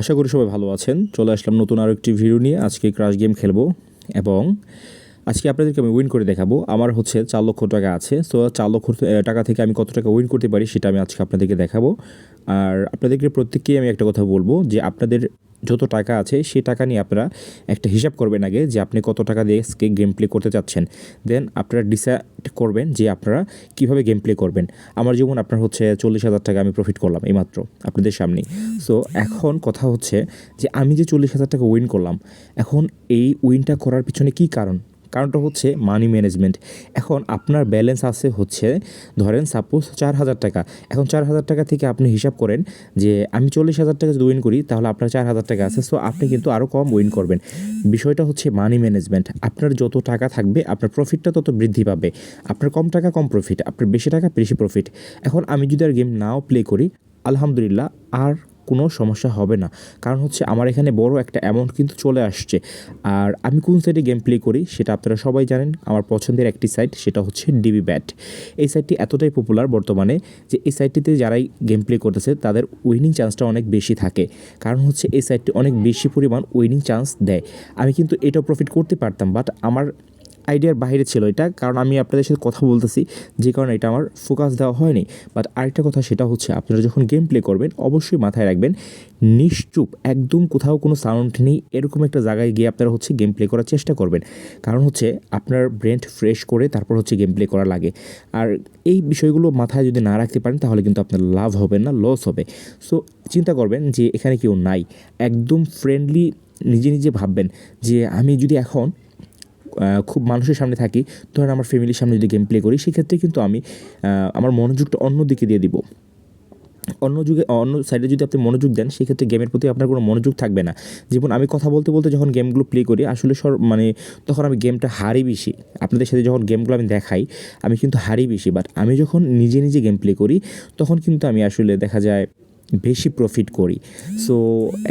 আশা করি সবাই ভালো আছেন। চলে আসলাম নতুন আরও একটি ভিডিও নিয়ে। আজকে ক্রাশ গেম খেলবো এবং আজকে আপনাদেরকে আমি উইন করে দেখাবো। আমার হচ্ছে 4 লক্ষ টাকা আছে। সো 4 লক্ষ টাকা থেকে আমি কত টাকা উইন করতে পারি সেটা আমি আজকে আপনাদেরকে দেখাবো। আর আপনাদেরকে প্রত্যেককেই আমি একটা কথা বলবো যে আপনাদের যত টাকা আছে সেই টাকা নিয়ে আপনারা একটা হিসাব করবেন আগে যে আপনি কত টাকা দিয়ে আজকে গেম প্লে করতে চাচ্ছেন। দেন আপনারা ডিসাইড করবেন যে আপনারা কীভাবে গেম প্লে করবেন। আমার যেমন আপনার হচ্ছে 40,000 টাকা আমি প্রফিট করলাম এইমাত্র আপনাদের সামনেই। সো এখন কথা হচ্ছে যে আমি যে 40,000 টাকা উইন করলাম, এখন এই উইনটা করার পিছনে কী কারণটা হচ্ছে মানি ম্যানেজমেন্ট। এখন আপনার ব্যালেন্স আছে হচ্ছে ধরেন সাপোজ 4,000 টাকা। এখন 4,000 টাকা থেকে আপনি হিসাব করেন যে আমি 40,000 টাকা যদি উইন করি তাহলে আপনার 4,000 টাকা আছে। সো আপনি কিন্তু আরও কম উইন করবেন। বিষয়টা হচ্ছে মানি ম্যানেজমেন্ট। আপনার যত টাকা থাকবে আপনার প্রফিটটা তত বৃদ্ধি পাবে। আপনার কম টাকা কম প্রফিট, আপনার বেশি টাকা বেশি প্রফিট। এখন আমি যদি আর গেম নাও প্লে করি, আলহামদুলিল্লাহ আর কোনো সমস্যা হবে না। কারণ হচ্ছে আমার এখানে বড় একটা অ্যামাউন্ট কিন্তু চলে আসছে। আর আমি কোন সাইটে গেম প্লে করি সেটা আপনারা সবাই জানেন। আমার পছন্দের একটি সাইট সেটা হচ্ছে ডিবি ব্যাট। এই সাইটটি এতটাই পপুলার বর্তমানে যে এই সাইটটিতে যারাই গেম প্লে করতেছে তাদের উইনিং চান্সটা অনেক বেশি থাকে। কারণ হচ্ছে এই সাইটটি অনেক বেশি পরিমাণ উইনিং চান্স দেয়। আমি কিন্তু এটাও প্রফিট করতে পারতাম, বাট আমার আইডিয়ার বাইরে ছিল এটা, কারণ আমি আপনাদের সাথে কথা বলতেছি যে কারণে এটা আমার ফোকাস দেওয়া হয়নি। বাট আরেকটা কথা সেটা হচ্ছে আপনারা যখন গেম প্লে করবেন অবশ্যই মাথায় রাখবেন নিশ্চুপ, একদম কোথাও কোনো সাউন্ড নেই এরকম একটা জায়গায় গিয়ে আপনারা হচ্ছে গেম প্লে করার চেষ্টা করবেন। কারণ হচ্ছে আপনার ব্রেন ফ্রেশ করে তারপর হচ্ছে গেম প্লে করা লাগে। আর এই বিষয়গুলো মাথায় যদি না রাখতে পারেন তাহলে কিন্তু আপনার লাভ হবে না, লস হবে। সো চিন্তা করবেন যে এখানে কেউ নাই, একদম ফ্রেন্ডলি নিজে নিজে ভাববেন যে আমি যদি এখন খুব মানুষের সামনে থাকি, ধরেন আমার ফ্যামিলির সামনে যদি গেম প্লে করি, সেক্ষেত্রে কিন্তু আমি আমার মনোযোগটা অন্য দিকে দিয়ে দিব। অন্য সাইডে যদি আপনি মনোযোগ দেন সেক্ষেত্রে গেমের প্রতি আপনার কোনো মনোযোগ থাকবে না। যেমন আমি কথা বলতে বলতে যখন গেমগুলো প্লে করি আসলে তখন আমি গেমটা হারি বেশি। আপনাদের সাথে যখন গেমগুলো আমি দেখাই আমি কিন্তু হারি বেশি, বাট আমি যখন নিজে নিজে গেম প্লে করি তখন কিন্তু আমি আসলে দেখা যায় বেশি প্রফিট করি। সো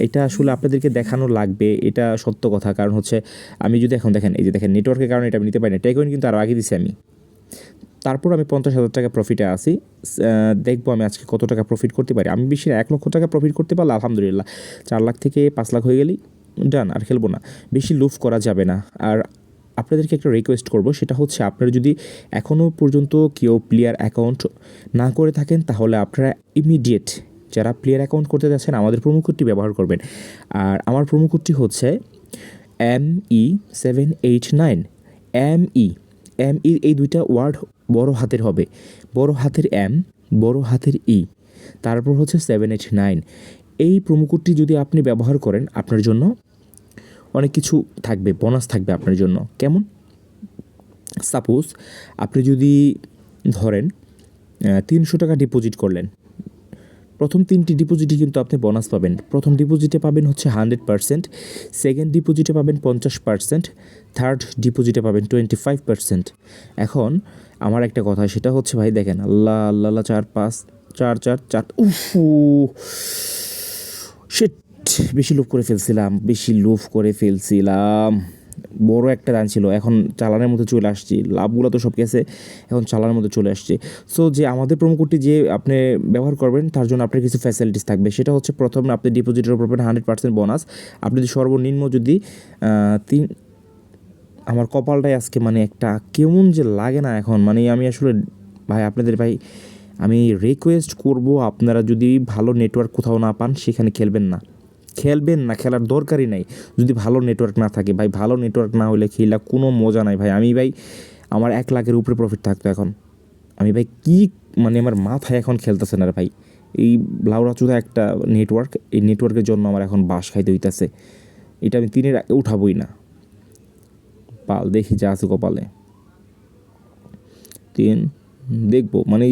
এটা আসলে আপনাদেরকে দেখানো লাগবে, এটা সত্য কথা। কারণ হচ্ছে আমি যদি এখন দেখেন, এই যে দেখেন নেটওয়ার্কের কারণে এটা আমি নিতে পারি না, টেকউইন কিন্তু আরও আগে দিছি আমি। তারপর আমি 50,000 টাকা প্রফিটে আসি। দেখবো আমি আজকে কত টাকা প্রফিট করতে পারি। আমি বেশি 1 লক্ষ টাকা প্রফিট করতে পারলে আলহামদুলিল্লাহ। 4 লাখ থেকে 5 লাখ হয়ে গেলেই ডান, আর খেলবো না। বেশি লুফ করা যাবে না। আর আপনাদেরকে একটা রিকোয়েস্ট করব, সেটা হচ্ছে আপনারা যদি এখনও পর্যন্ত কেউ প্লেয়ার অ্যাকাউন্ট না করে থাকেন তাহলে আপনারা ইমিডিয়েট যারা প্লেয়ার অ্যাকাউন্ট করতে যাচ্ছেন আমাদের প্রোমো কোডটি ব্যবহার করবেন। আর আমার প্রোমো কোডটি হচ্ছে ME789। ME এই দুইটা ওয়ার্ড বড় হাতের হবে, বড় হাতের M, বড় হাতের E, তারপর হচ্ছে 789। এই প্রোমো কোডটি যদি আপনি ব্যবহার করেন আপনার জন্য অনেক কিছু থাকবে, বোনাস থাকবে আপনার জন্য। কেমন? সাপোজ আপনি যদি ধরেন 300 টাকা ডিপোজিট করলেন, প্রথম 3টি ডিপোজিটে কিন্তু আপনি বোনাস পাবেন। প্রথম ডিপোজিটে পাবেন হচ্ছে 100%, সেকেন্ড ডিপোজিটে পাবেন 50%, থার্ড ডিপোজিটে পাবেন 25%। এখন আমার একটা কথা সেটা হচ্ছে ভাই দেখেন, আল্লাহ আল্লাহ আল্লাহ, 4 5 4 4 4, উফু শিট, বেশি লোভ করে ফেলছিলাম। বড় একটা দান ছিল, এখন চালানের মধ্যে চলে আসছি। লাভগুলো তো সব গেছে, এখন চালানের মধ্যে চলে আসছে। সো যে আমাদের প্রোমো কোডটি যে আপনি ব্যবহার করবেন তার জন্য আপনার কিছু ফ্যাসিলিটিস থাকবে। সেটা হচ্ছে প্রথমে আপনি ডিপোজিটের উপর পাবেন 100% বোনাস। আপনি যদি সর্বনিম্ন যদি আমার কপালটাই আজকে মানে একটা কেমন যে লাগে না এখন, মানে আমি আসলে ভাই আপনাদের আমি রিকোয়েস্ট করব, আপনারা যদি ভালো নেটওয়ার্ক কোথাও না পান সেখানে খেলবেন না, খেলার দরকারই নাই যদি ভালো নেটওয়ার্ক না থাকে। ভাই ভালো নেটওয়ার্ক না হলে খেলা কোনো মজা নাই ভাই। আমার 1 লাখের উপরে প্রফিট থাকতো এখন। আমি ভাই কি মানে আমার মাথায় এখন খেলতেছে না রে ভাই। এই লাউড়াচুদা একটা নেটওয়ার্ক, এই নেটওয়ার্কের জন্য আমার এখন বাস খাইতে হইতেছে। এটা আমি 3-এর আগে উঠাবই না। পাল দেখি যা আছে কপালে। 3 দেখবো, মানে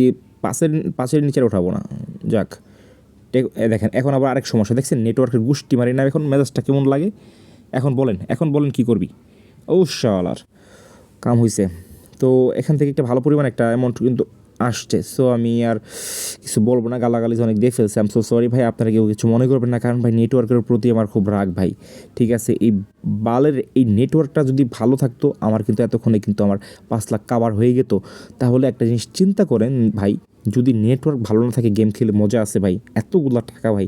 5-এর নিচে উঠাবো না। যাক, দেখেন এখন আবার আরেক সমস্যা দেখছেন, নেটওয়ার্কের গুষ্টি মারি না এখন, মেজাজটা কেমন লাগে। এখন বলেন কি করবি? ও শালার কাম হইছে। তো এখান থেকে একটা ভালো পরিমাণ একটা অ্যামাউন্ট কিন্তু আসছে। সো আমি আর কিছু বলবো না, গালাগালি অনেক দিয়ে ফেলছি। আম সো সরি ভাই, আপনারা কেউ কিছু মনে করবেন না, কারণ ভাই নেটওয়ার্কের প্রতি আমার খুব রাগ ভাই। ঠিক আছে, এই বালের এই নেটওয়ার্কটা যদি ভালো থাকতো আমার কিন্তু এতক্ষণে কিন্তু আমার 5 লাখ কাভার হয়ে যেত। তাহলে একটা জিনিস চিন্তা করেন ভাই, যদি নেটওয়ার্ক ভালো না থাকে গেম খেলে মজা আছে ভাই, এতগুলা টাকা ভাই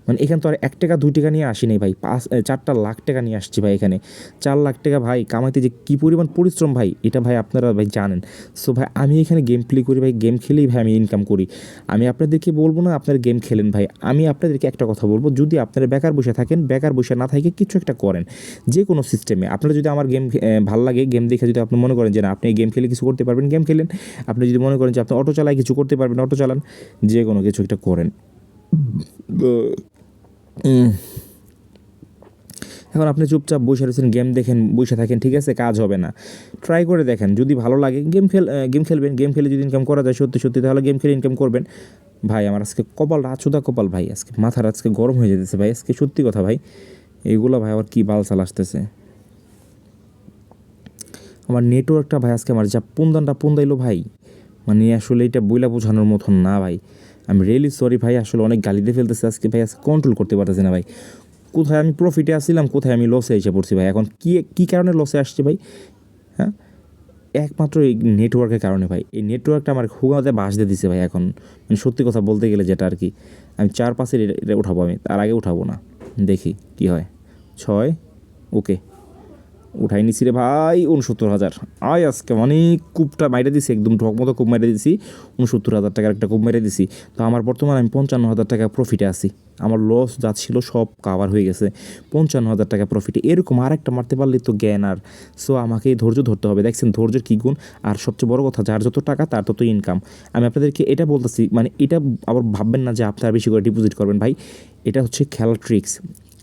মানে এখানে তো আর 1 টাকা 2 টাকা নিয়ে আসি নাই ভাই, 4টা লাখ টাকা নিয়ে আসছি ভাই এখানে। 4 লাখ টাকা ভাই কামাইতে যে কী পরিমাণ পরিশ্রম ভাই, এটা ভাই আপনারা ভাই জানেন। সো ভাই আমি এখানে গেম প্লে করি ভাই, গেম খেলেই ভাই আমি ইনকাম করি। আমি আপনাদেরকে বলবো না আপনারা গেম খেলেন ভাই, আমি আপনাদেরকে একটা কথা বলবো, যদি আপনারা বেকার বসে থাকেন, বেকার বসে না থাকে কিছু একটা করেন যে কোনো সিস্টেমে। আপনারা যদি আমার গেম ভালো লাগে, গেম দেখে যদি আপনি মনে করেন যে না আপনি গেম খেলে কিছু করতে পারবেন, গেম খেলেন। আপনি যদি মনে করেন যে আপনি অটো চালায় কিছু করতে পারবেন, অটো চালান, যে কোনো কিছু একটা করেন। এখন আপনি চুপচাপ বসে রয়েছেন, গেম দেখেন, বসে থাকেন, ঠিক আছে, কাজ হবে না। ট্রাই করে দেখেন, যদি ভালো লাগে গেম খেলবেন, গেম খেলে যদি ইনকাম করা যায় সত্যি সত্যি, তাহলে গেম খেলে ইনকাম করবেন। ভাই আমার আজকে কপাল আচুদা কপাল ভাই, আজকে মাথার আজকে গরম হয়ে যেতেছে ভাই, আজকে সত্যি কথা ভাই। এইগুলো ভাই আবার কী বালচাল আসতেছে আমার নেটওয়ার্কটা ভাই, আজকে আমার যা পুন্দাইলো ভাই, মানে আসলে এটা বইলা বোঝানোর মতন না ভাই। আমি রিয়েলি সরি ভাই, আসলে অনেক গালি দিয়ে ফেলতেছে আজকে ভাই, আজকে কন্ট্রোল করতে পারতেছি না ভাই। কোথায় আমি প্রফিটে আসছিলাম, কোথায় আমি লসে এসে পড়ছি ভাই। এখন কী কারণে লসে আসছে ভাই? হ্যাঁ, একমাত্র এই নেটওয়ার্কের কারণে ভাই। এই নেটওয়ার্কটা আমার হুগাতে বাস দিয়ে দিছে ভাই এখন, মানে সত্যি কথা বলতে গেলে যেটা আর কি। আমি 4-5 এটা উঠাবো, আমি তার আগে উঠাবো না, দেখি কি হয়। 6, ওকে, উঠাই নিছি রে ভাই 69,000। আজকে মানে কূপটা মাইরে দিছি, একদম ঢক মতো কূপ মাইরে দিছি, 69,000 টাকার একটা কূপ মেরে দিছি। তো আমার বর্তমানে আমি 55,000 টাকা প্রফিটে আছি। আমার লস যা ছিল সব কাভার হয়ে গেছে, 55,000 টাকা প্রফিটে। এরকম আরেকটা মারতে পারলে তো জ্ঞান। আর সো আমাকে ধৈর্য ধরতে হবে, দেখছেন ধৈর্যের কী গুণ। আর সবচেয়ে বড় কথা, যার যত টাকা তার তত ইনকাম। আমি আপনাদেরকে এটা বলতেছি, মানে এটা আবার ভাববেন না যে আপনারা বেশি করে ডিপোজিট করবেন ভাই, এটা হচ্ছে খেলার ট্রিক্স।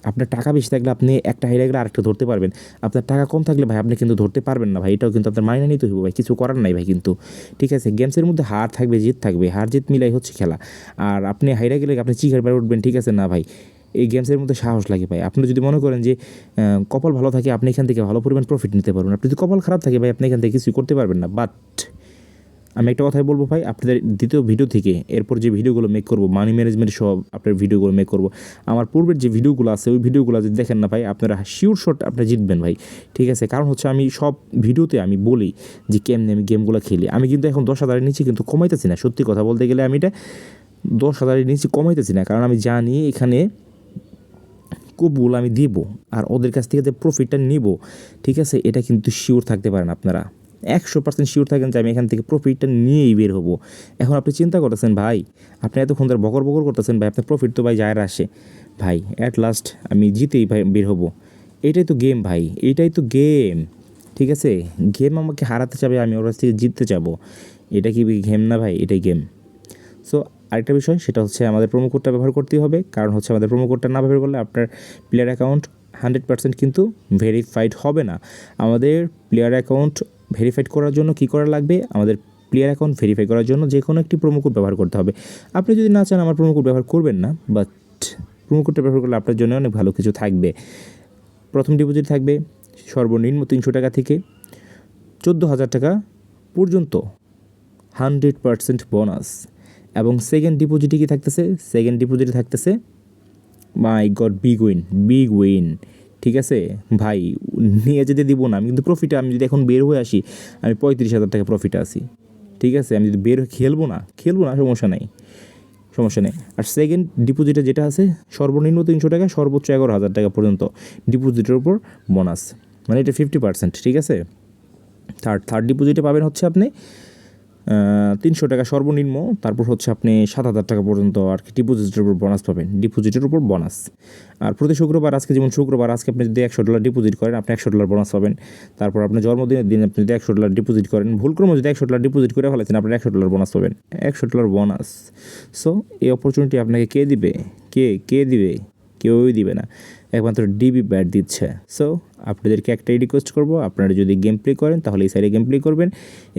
আপনার টাকা বেশি থাকলে আপনি একটা হাইরে গেলে আরেকটা ধরতে পারবেন, আপনার টাকা কম থাকলে ভাই আপনি কিন্তু ধরতে পারবেন না ভাই, এটাও কিন্তু আপনার মাইনে নিতে হইব ভাই, কিছু করার নাই ভাই কিন্তু। ঠিক আছে, গেমসের মধ্যে হার থাকবে, জিত থাকবে, হার জিত মিলাই হচ্ছে খেলা। আর আপনি হাইরে গেলে আপনি চিকার বেড়ে উঠবেন, ঠিক আছে না ভাই। এই গেমসের মধ্যে সাহস লাগে ভাই। আপনি যদি মনে করেন যে কপাল ভালো থাকে, আপনি এখান থেকে ভালো পরিমাণ প্রফিট নিতে পারবেন। আপনি যদি কপাল খারাপ থাকে ভাই, আপনি এখান থেকে কিছুই করতে পারবেন না। বাট আমি একটা কথাই বলবো ভাই, আপনাদের দ্বিতীয় ভিডিও থেকে এরপর যে ভিডিওগুলো মেক করবো, মানি ম্যানেজমেন্ট সব আপনার ভিডিওগুলো মেক করবো। আমার পূর্বের যে ভিডিওগুলো আছে ওই ভিডিওগুলো যদি দেখেন না ভাই, আপনারা শিওর শট আপনি জিতবেন ভাই, ঠিক আছে। কারণ হচ্ছে আমি সব ভিডিওতে আমি বলি যে কেমনি আমি গেমগুলো খেলি। আমি কিন্তু এখন 10,000-এর নিচে কিন্তু কমাইতেছি না, সত্যি কথা বলতে গেলে আমি এটা 10,000-এর নিচে কমাইতেছি না, কারণ আমি জানি এখানে কবুল আমি দিব, আর ওদের কাছ থেকে যে প্রফিটটা নিব, ঠিক আছে, এটা কিন্তু শিওর থাকতে পারেন আপনারা, 100% শিওর থাকেন যে আমি এখান থেকে প্রফিটটা নিয়েই বের হবো। এখন আপনি চিন্তা করতেছেন ভাই, আপনি এতক্ষণ ধরে বকর বকর করতেছেন ভাই, আপনার প্রফিট তো ভাই যায় আসে ভাই, অ্যাট লাস্ট আমি জিতেই ভাই বের হবো। এটাই তো গেম ভাই, এটাই তো গেম, ঠিক আছে। গেম আমাকে হারাতে চাবে, আমি ওর কাছ থেকে জিততে চাবো, এটা কি গেম না ভাই? এটাই গেম। সো আরেকটা বিষয়, সেটা হচ্ছে আমাদের প্রোমো কোডটা ব্যবহার করতেই হবে, কারণ হচ্ছে আমাদের প্রোমো কোডটা না ব্যবহার করলে আপনার প্লেয়ার অ্যাকাউন্ট 100% কিন্তু ভেরিফাইড হবে না। আমাদের প্লেয়ার অ্যাকাউন্ট ভেরিফাইড করার জন্য কী করা লাগবে? আমাদের প্লেয়ার অ্যাকাউন্ট ভেরিফাই করার জন্য যে কোনো একটি প্রোমো কোড ব্যবহার করতে হবে। আপনি যদি না চান আমার প্রোমো কোড ব্যবহার করবেন না, বাট প্রোমো কোডটা ব্যবহার করলে আপনার জন্য অনেক ভালো কিছু থাকবে। প্রথম ডিপোজিট থাকবে সর্বনিম্ন 300 টাকা থেকে 14,000 টাকা পর্যন্ত 100% বোনাস। এবং সেকেন্ড ডিপোজিটে কি থাকতেছে? সেকেন্ড ডিপোজিটে থাকতেছে মাই গড বিগ উইন, ঠিক আছে ভাই। নিয়ে যেতে দিব না আমি, কিন্তু প্রফিটে আমি যদি এখন বের হয়ে আসি, আমি 35,000 টাকা প্রফিটে আসি, ঠিক আছে। আমি যদি বের হয়ে খেলবো না সমস্যা নেই। আর সেকেন্ড ডিপোজিটে যেটা আছে সর্বনিম্ন 300 টাকা, সর্বোচ্চ 11,000 টাকা পর্যন্ত ডিপোজিটের উপর বোনাস, মানে এটা 50%, ঠিক আছে। থার্ড ডিপোজিটে পাবেন হচ্ছে আপনি 300 টাকা সর্বনিম্ন, তারপর হচ্ছে আপনি 7,000 টাকা পর্যন্ত আর কি ডিপোজিটের উপর বোনাস পাবেন, ডিপোজিটের উপর বোনাস। আর প্রতি শুক্রবার, আজকে যেমন শুক্রবার, আজকে আপনি যদি $100 ডিপোজিট করেন, আপনি $100 বোনাস পাবেন। তারপর আপনার জন্মদিনের দিন আপনি যদি $100 ডিপোজিট করেন, ভুলক্রমে যদি $100 ডিপোজিট করে ফেলেছেন, আপনি $100 বোনাস পাবেন, $100 বোনাস। সো এই অপরচুনিটি আপনাকে কে দিবে? কেউই দিবে না, একমাত্র ডিবি ব্যাট দিচ্ছে। সো আপনাদেরকে একটাই রিকোয়েস্ট করব, আপনারা যদি গেম প্লে করেন তাহলে এই সাইডে গেম প্লে করবেন।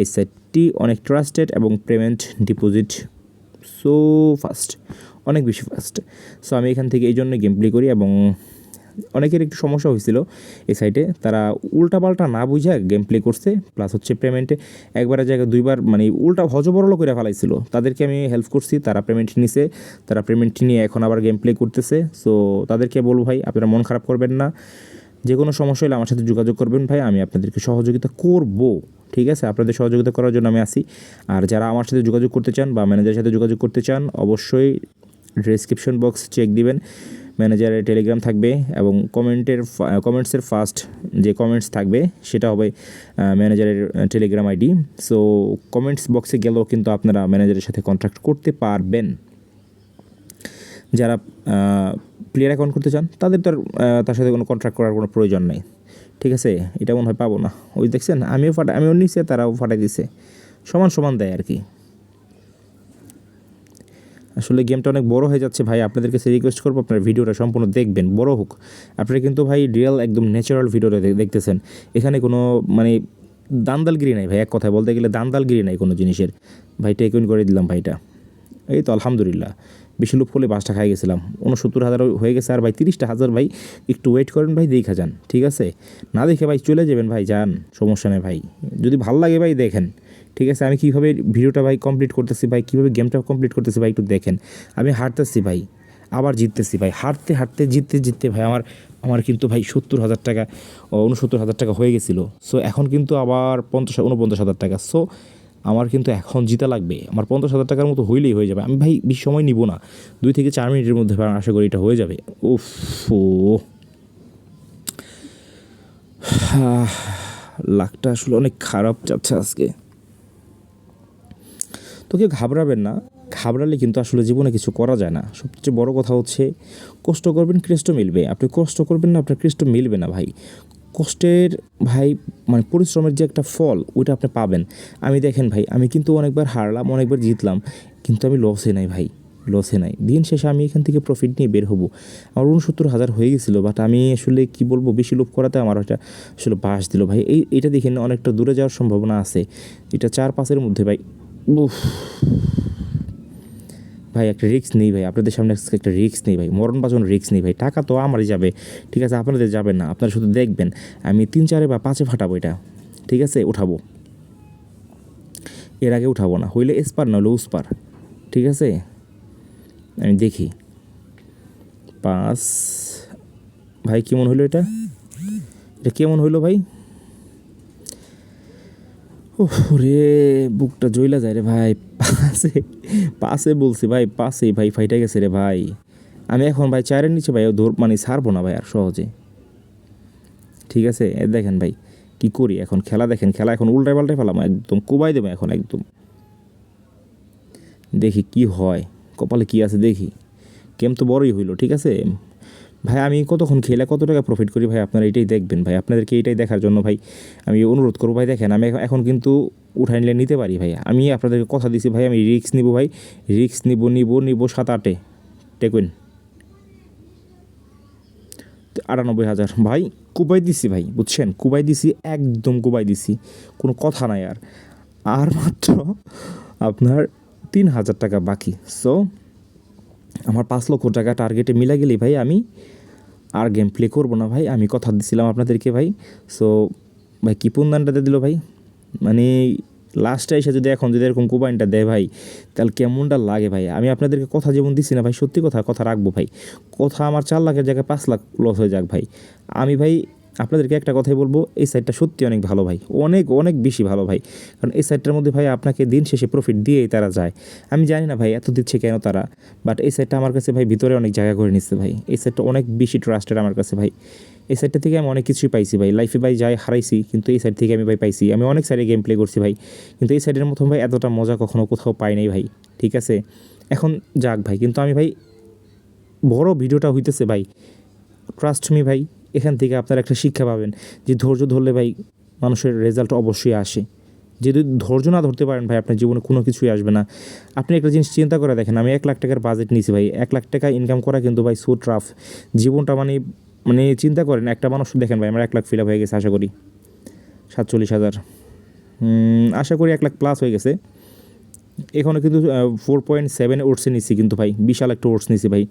এই সাইটটি অনেক ট্রাস্টেড এবং পেমেন্ট ডিপোজিট সো ফাস্ট, অনেক বেশি ফাস্ট। সো আমি এখান থেকে এই জন্য গেম প্লে করি। এবং অনেকের একটু সমস্যা হয়েছিল এই সাইটে, তারা উল্টাপাল্টা না বুঝে গেম প্লে করছে, প্লাস হচ্ছে পেমেন্টে একবারের জায়গায় দুইবার মানে উল্টা হজবরল করে ফেলাইছিল। তাদেরকে আমি হেল্প করছি, তারা পেমেন্ট নিছে, তারা পেমেন্ট নিয়ে এখন আবার গেম প্লে করতেছে। সো তাদেরকে বলবো ভাই, আপনারা মন খারাপ করবেন না, যে কোনো সমস্যা হলে আমার সাথে যোগাযোগ করবেন ভাই, আমি আপনাদেরকে সহযোগিতা করব, ঠিক আছে। আপনাদের সহযোগিতা করার জন্য আমি আসি। আর যারা আমার সাথে যোগাযোগ করতে চান বা ম্যানেজারের সাথে যোগাযোগ করতে চান, অবশ্যই ডেসক্রিপশন বক্স চেক দিবেন, ম্যানেজারের টেলিগ্রাম থাকবে এবং কমেন্টসের ফার্স্ট যে কমেন্টস থাকবে সেটা হবে ম্যানেজারের টেলিগ্রাম আইডি। সো কমেন্টস বক্সে গেলেও কিন্তু আপনারা ম্যানেজারের সাথে কন্ট্যাক্ট করতে পারবেন। যারা প্লেয়ার অ্যাকাউন্ট করতে চান তাদের তো তার সাথে কোনো কন্ট্রাক্ট করার কোনো প্রয়োজন নেই, ঠিক আছে। এটা মনে হয় পাবো না, ওই দেখছেন আমিও নিচে তারাও ফাটাই দিছে, সমান সমান দেয় আর কি। আসলে গেমটা অনেক বড় হয়ে যাচ্ছে ভাই, আপনাদেরকে রিকোয়েস্ট করবো আপনার ভিডিওটা সম্পূর্ণ দেখবেন, বড় হোক। আপনারা কিন্তু ভাই রিয়েল একদম ন্যাচারাল ভিডিওটা দেখতেছেন, এখানে কোনো মানে দান্দালগিরি নাই ভাই, এক কথায় বলতে গেলে দান্দালগিরি নাই কোনো জিনিসের। ভাই টেক-ইন করে দিলাম ভাইটা, এই তো আলহামদুলিল্লাহ। বেশি লোভ হলে 5টা খাই গেছিলাম, 69,000 হয়ে গেছে। আর ভাই 30,000 ভাই একটু ওয়েট করেন ভাই, দেখা যান, ঠিক আছে। না দেখে ভাই চলে যাবেন ভাই, যান, সমস্যা নেই ভাই। যদি ভালো লাগে ভাই দেখেন, ঠিক আছে। আমি কীভাবে ভিডিওটা ভাই কমপ্লিট করতেছি ভাই, কীভাবে গেমটা কমপ্লিট করতেছি ভাই একটু দেখেন। আমি হারতেছি ভাই, আবার জিততেছি ভাই, হারতে জিততে ভাই আমার কিন্তু ভাই 70,000 টাকা 69,000 টাকা হয়ে গেছিলো। সো এখন কিন্তু আবার 49,000 টাকা। সো আমার কিন্তু এখন জিতা লাগবে, আমার 50,000 টাকার মতো হইলেই হয়ে যাবে। আমি ভাই বেশি সময় নিব না, 2 থেকে 4 মিনিটের মধ্যে আশা করি এটা হয়ে যাবে। উফ, লাকটা আসলে অনেক খারাপ যাচ্ছে আজকে। তো কেউ ঘাবড়াবেন না, ঘাবড়ালে কিন্তু আসলে জীবনে কিছু করা যায় না। সবচেয়ে বড় কথা হচ্ছে কষ্ট করবেন, কৃষ্ট মিলবে। আপনি কষ্ট করবেন না, আপনার কৃষ্ট মিলবে না ভাই। কষ্টের ভাই মানে পরিশ্রমের যে একটা ফল ওইটা আপনি পাবেন। আমি দেখেন ভাই, আমি কিন্তু অনেকবার হারলাম, অনেকবার জিতলাম, কিন্তু আমি লসে নাই ভাই, লসে নাই। দিন শেষে আমি এখান থেকে প্রফিট নিয়ে বের হব। আমার 69,000 হয়ে গেছিলো, বাট আমি আসলে কি বলবো, বেশি লোভ করাতে আমার এটা আসলে বাস দিল ভাই। এইটা দেখেন অনেকটা দূরে যাওয়ার সম্ভাবনা আছে, এটা 4-5-এর মধ্যে ভাই। উফ ভাই, একটা রিস্ক নেই ভাই, আপনাদের সামনে একটা রিস্ক নেই ভাই, মরণ বাঁচানোর রিস্ক নেই ভাই। টাকা তো আমারই যাবে, ঠিক আছে, আপনাদের যাবেন না। আপনারা শুধু দেখবেন, আমি 3-4 বা 5-এ ফাটাবো এটা, ঠিক আছে, উঠাবো, এর আগে উঠাবো না। হইলে এসপার না হলে উসপার, ঠিক আছে। আমি দেখি 5 ভাই কেমন হইলো, এটা কেমন হইলো ভাই। রে বুকটা জ্বলা যায় রে ভাই। পাশে বলছি ভাই, পাশে ভাই ফাইটা গেছে রে ভাই। আমি এখন ভাই 4-এর নিচে ভাই মানে ছাড়বো না ভাই আর সহজে, ঠিক আছে। দেখেন ভাই কি করি এখন, খেলা দেখেন, খেলা এখন উল্টায় পাল্টায় ফেলাম, একদম কোবাই দেবো এখন একদম। দেখি কি হয়, কপালে কি আছে দেখি। গেম তো বড়ই হইলো, ঠিক আছে ভাই। আমি কতক্ষণ খেলে কত টাকা প্রফিট করি ভাই, আপনারা এটাই দেখবেন ভাই। আপনাদেরকে এইটাই দেখার জন্য ভাই আমি অনুরোধ করবো ভাই। দেখেন আমি এখন কিন্তু উঠাই নিতে পারি ভাই, আমি আপনাদেরকে কথা দিছি ভাই, আমি রিস্ক নিব ভাই, রিস্ক নিব 7-8-এ টেকুইন 98,000 ভাই কুবাই দিছি ভাই, বুঝছেন, কুবাই দিছি, একদম কুবাই দিছি, কোনো কথা নাই। আর মাত্র আপনার 3,000 টাকা বাকি। সো আমার 5 লক্ষ টাকা টার্গেটে মিলা গেলেই ভাই আমি আর গেম প্লে করবো না ভাই, আমি কথা দিছিলাম আপনাদেরকে ভাই। সো ভাই কি পুনদানটাতে দিল ভাই, মানে লাস্টে এসে যদি এখন যদি এরকম কুবাইনটা দেয় ভাই, তাহলে কেমনটা লাগে ভাই। আমি আপনাদেরকে কথা যেমন দিচ্ছি না ভাই, সত্যি কথা রাখবো ভাই। কথা আমার 4 লাখের জায়গায় 5 লাখ লস হয়ে যাক ভাই। আমি ভাই আপনাদেরকে একটা কথাই বলবো, এই সাইটটা সত্যি অনেক ভালো ভাই, অনেক অনেক বেশি ভালো ভাই। কারণ এই সাইটটার মধ্যে ভাই আপনাকে দিন শেষে প্রফিট দিয়েই তারা যায়। আমি জানি না ভাই এত দিচ্ছে কেন তারা, বাট এই সাইটটা আমার কাছে ভাই ভিতরে অনেক জায়গা করে নিচ্ছে ভাই। এই সাইটটা অনেক বেশি ট্রাস্টেড আমার কাছে ভাই। এই সাইটটা থেকে আমি অনেক কিছুই পাইছি ভাই, লাইফে ভাই যাই হারাইছি, কিন্তু এই সাইট থেকে আমি ভাই পাইছি। আমি অনেক সাইডে গেম প্লে করছি ভাই, কিন্তু এই সাইডের মতো ভাই এতটা মজা কখনো কোথাও পাই নাই ভাই, ঠিক আছে। এখন যাক ভাই, কিন্তু আমি ভাই বড় ভিডিওটা হইতেছে ভাই, ট্রাস্ট মি ভাই। এখান থেকে আপনারা একটা শিক্ষা পাবেন যে ধৈর্য ধরলে ভাই মানুষের রেজাল্ট অবশ্যই আসে। যদি ধৈর্য না ধরতে পারেন ভাই, আপনার জীবনে কোনো কিছুই আসবে না। আপনি একটা জিনিস চিন্তা করে দেখেন, আমি 1 লাখ টাকার বাজেট নিয়েছি ভাই, 1 লাখ টাকা ইনকাম করা কিন্তু ভাই সো টাফ জীবনটা। মানে চিন্তা করেন, একটা মানুষ দেখেন ভাই, আমার 1 লাখ ফিল আপ হয়ে গেছে আশা করি 47,000, আশা করি 1 লাখ প্লাস হয়ে গেছে। এখানে কিন্তু 4.7 ওটসে নিচ্ছি কিন্তু ভাই, বিশাল একটা ওটস নিচ্ছি ভাই।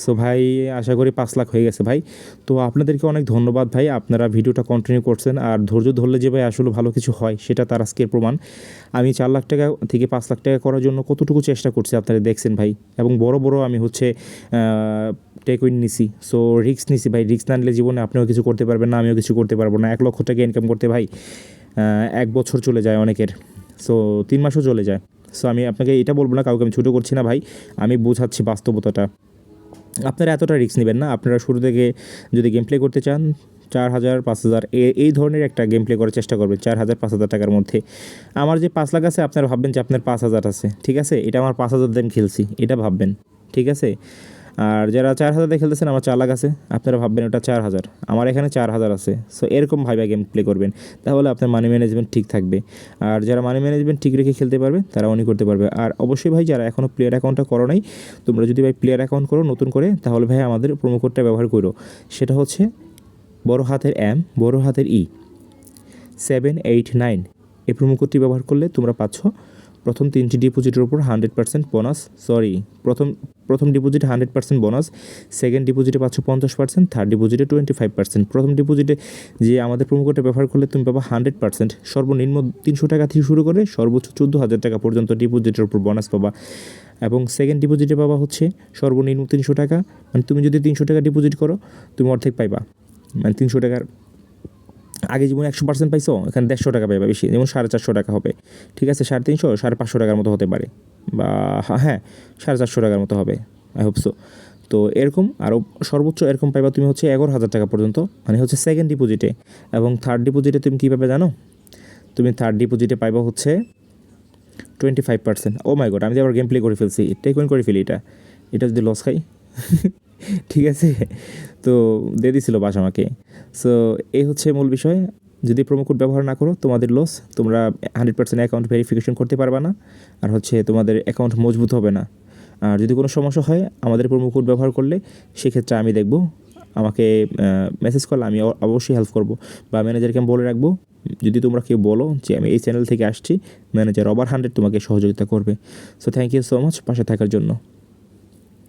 সো ভাই আশা করি 5 লাখ হয়ে গেছে ভাই। তো আপনাদেরকে অনেক ধন্যবাদ ভাই, আপনারা ভিডিওটা কন্টিনিউ করছেন। আর ধৈর্য ধরলে যে ভাই আসলে ভালো কিছু হয় সেটা তার আজকের প্রমাণ। আমি 4 লাখ টাকা থেকে 5 লাখ টাকা করার জন্য কতটুকু চেষ্টা করছি আপনারা দেখছেন ভাই। এবং বড় আমি হচ্ছে টেকুইন নিছি, সো রিস্ক নিছি ভাই। রিস্ক না নিলে জীবনে আপনিও কিছু করতে পারবেন না, আমিও কিছু করতে পারবো না। 1 লক্ষ টাকা ইনকাম করতে ভাই 1 বছর চলে যায় অনেকের, সো 3 মাসও চলে যায়। সো আমি আপনাকে এটা বলবো না, কাউকে আমি ছোটো করছি না ভাই, আমি বোঝাচ্ছি বাস্তবতাটা। আপনারা এতটা রিস্ক নেবেন না। আপনারা শুরু থেকে যদি গেম প্লে করতে চান 4,000 5,000 এই ধরনের একটা গেম প্লে করার চেষ্টা করবেন 4,000 5,000 টাকার মধ্যে। আমার যে 5 লাখ আছে আপনারা ভাববেন যে আপনার 5,000 আছে, ঠিক আছে, এটা আমার 5,000 দিয়ে আমি খেলছি, এটা ভাববেন, ঠিক আছে। আর যারা 4,000 দিয়ে খেলতেছেন, আমার 4 লাখ আছে, আপনারা ভাববেন ওটা 4,000, আমার এখানে 4,000 আছে। সো এরকম ভাবে গেম প্লে করবেন, তাহলে আপনার মানি ম্যানেজমেন্ট ঠিক থাকবে। আর যারা মানি ম্যানেজমেন্ট ঠিক রেখে খেলতে পারবে তারা অনই করতে পারবে। আর অবশ্যই ভাই যারা এখনও প্লেয়ার অ্যাকাউন্টটা করো নাই, তোমরা যদি ভাই প্লেয়ার অ্যাকাউন্ট করো নতুন করে, তাহলে ভাই আমাদের প্রোমো কোডটা ব্যবহার করো। সেটা হচ্ছে বড় হাতের M, বড় হাতের E 789, এই প্রোমো কোডটি ব্যবহার করলে তোমরা পাচ্ছ প্রথম 3টি ডিপোজিটের উপর 100% বোনাস, প্রথম ডিপোজিটে 100% বোনাস, সেকেন্ড ডিপোজিটে পাচ্ছ 50%, থার্ড ডিপোজিটে 25%। প্রথম ডিপোজিটে যে আমাদের প্রোমো কোডটা ব্যবহার করলে তুমি পাবা 100%, সর্বনিম্ন 300 টাকা থেকে শুরু করে সর্বোচ্চ 14,000 টাকা পর্যন্ত ডিপোজিটের উপর বোনাস পাবা। এবং সেকেন্ড ডিপোজিটে পাবা হচ্ছে সর্বনিম্ন 300 টাকা, মানে তুমি যদি 300 টাকা ডিপোজিট করো তুমি অর্ধেক পাইবা, মানে 300 টাকার আগে যেমন 100% পাইছো, এখানে 150 টাকা পাইবা বেশি, যেমন 450 টাকা হবে, ঠিক আছে, 350 550 টাকার মতো হতে পারে, বা হ্যাঁ 450 টাকার মতো হবে, আই হোপ সো। তো এরকম আরও সর্বোচ্চ এরকম পাইবা তুমি হচ্ছে 11,000 টাকা পর্যন্ত, মানে হচ্ছে সেকেন্ড ডিপোজিটে। এবং থার্ড ডিপোজিটে তুমি কী পাবে জানো? তুমি থার্ড ডিপোজিটে পাইবা হচ্ছে 25%। ও মাই গড, আমি যে আবার গেম প্লে করে ফেলছি, টেক ওয়েন করে ফেলি, এটা যদি লস খাই ঠিক আছে, তো দিয়ে দিছিল বাস আমাকে। সো এই হচ্ছে মূল বিষয়। যদি প্রোমো কোড ব্যবহার না করো তোমাদের লস, তোমরা 100% অ্যাকাউন্ট ভেরিফিকেশন করতে পারবে না, আর হচ্ছে তোমাদের অ্যাকাউন্ট মজবুত হবে না। আর যদি কোনো সমস্যা হয় আমাদের প্রোমো কোড ব্যবহার করলে, সেক্ষেত্রে আমি দেখব, আমাকে মেসেজ করলে আমি অবশ্যই হেল্প করব, বা ম্যানেজারকে আমি বলে রাখবো, যদি তোমরা কেউ বলো যে আমি এই চ্যানেল থেকে আসছি, ম্যানেজার ওভার 100 তোমাকে সহযোগিতা করবে। So thank you so much পাশে থাকার জন্য।